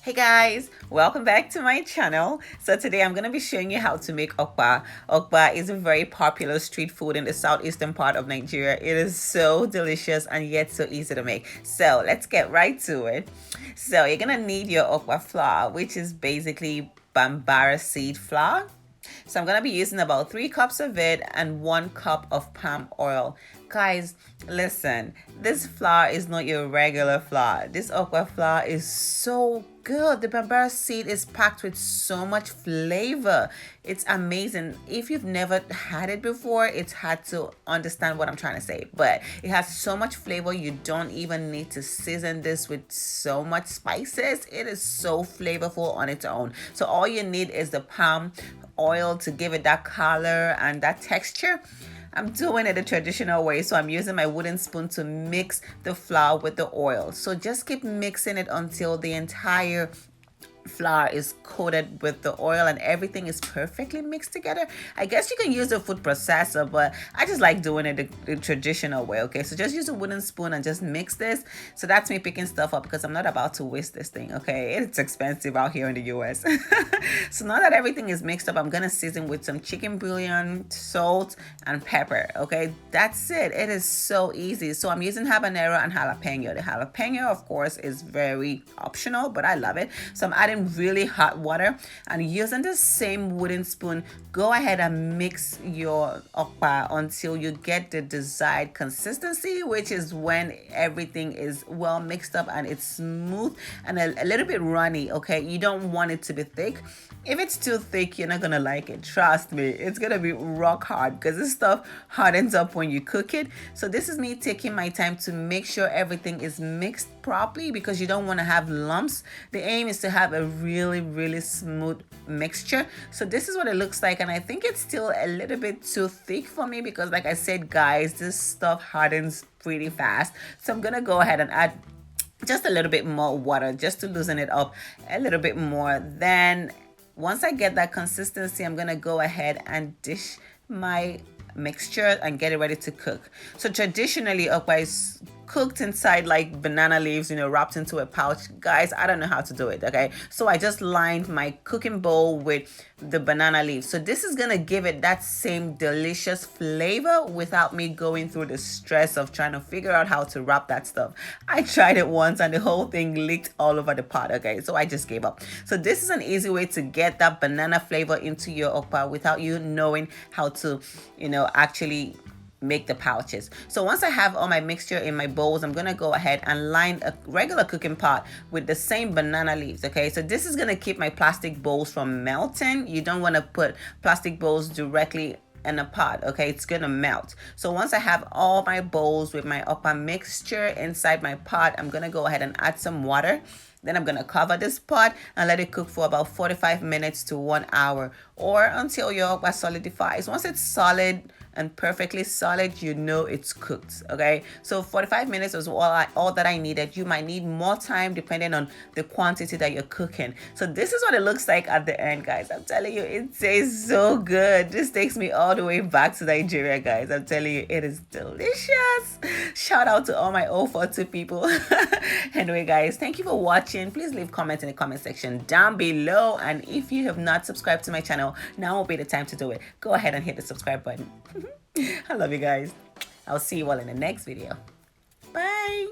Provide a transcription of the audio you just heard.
Hey guys, welcome back to my channel. So today I'm going to be showing you how to make okpa. Okpa is a very popular street food in the southeastern part of Nigeria. It is so delicious and yet so easy to make. So let's get right to it. So you're going to need your okpa flour, which is basically Bambara seed flour. So I'm going to be using about 3 cups of it and 1 cup of palm oil. Guys, listen, this flour is not your regular flour. This okpa flour is so good. The Bambara seed is packed with so much flavor. It's amazing. If you've never had it before, it's hard to understand what I'm trying to say. But it has so much flavor. You don't even need to season this with so much spices. It is so flavorful on its own. So all you need is the palm oil to give it that color and that texture. I'm doing it the traditional way, so I'm using my wooden spoon to mix the flour with the oil. So just keep mixing it until the entire flour is coated with the oil and everything is perfectly mixed together. I guess you can use a food processor, but I just like doing it the traditional way. Okay, so just use a wooden spoon and just mix this. So that's me picking stuff up because I'm not about to waste this thing. Okay, it's expensive out here in the US. So now that everything is mixed up, I'm gonna season with some chicken bouillon, salt, and pepper. Okay, that's it. It is so easy. So I'm using habanero and jalapeno. The jalapeno, of course, is very optional, but I love it. So I'm adding really hot water and using the same wooden spoon, go ahead and mix your okpa until you get the desired consistency, which is when everything is well mixed up and it's smooth and a little bit runny. Okay, you don't want it to be thick. If it's too thick, you're not gonna like it. Trust me, it's gonna be rock hard because this stuff hardens up when you cook it. So this is me taking my time to make sure everything is mixed properly because you don't want to have lumps. The aim is to have a really smooth mixture. So this is what it looks like, and I think it's still a little bit too thick for me because, like I said, guys, this stuff hardens pretty fast. So I'm gonna go ahead and add just a little bit more water just to loosen it up a little bit more. Then once I get that consistency, I'm gonna go ahead and dish my mixture and get it ready to cook. So traditionally, okpa is cooked inside like banana leaves, wrapped into a pouch. Guys, I don't know how to do it. Okay, so I just lined my cooking bowl with the banana leaves. So this is gonna give it that same delicious flavor without me going through the stress of trying to figure out how to wrap that stuff. I tried it once and the whole thing leaked all over the pot. Okay, so I just gave up. So this is an easy way to get that banana flavor into your okpa without you knowing how to actually make the pouches. So once I have all my mixture in my bowls, I'm gonna go ahead and line a regular cooking pot with the same banana leaves. Okay, so this is gonna keep my plastic bowls from melting. You don't want to put plastic bowls directly in a pot. Okay, it's gonna melt. So once I have all my bowls with my okpa mixture inside my pot, I'm gonna go ahead and add some water. Then I'm gonna cover this pot and let it cook for about 45 minutes to 1 hour or until your okpa solidifies. Once it's solid and perfectly solid, you know it's cooked. Okay, so 45 minutes was all that I needed. You might need more time depending on the quantity that you're cooking. So this is what it looks like at the end, guys. I'm telling you, it tastes so good. This takes me all the way back to Nigeria, guys. I'm telling you, it is delicious. Shout out to all my 042 people. Anyway, guys, thank you for watching. Please leave comments in the comment section down below, and if you have not subscribed to my channel, now will be the time to do it. Go ahead and hit the subscribe button. I love you guys. I'll see you all in the next video. Bye.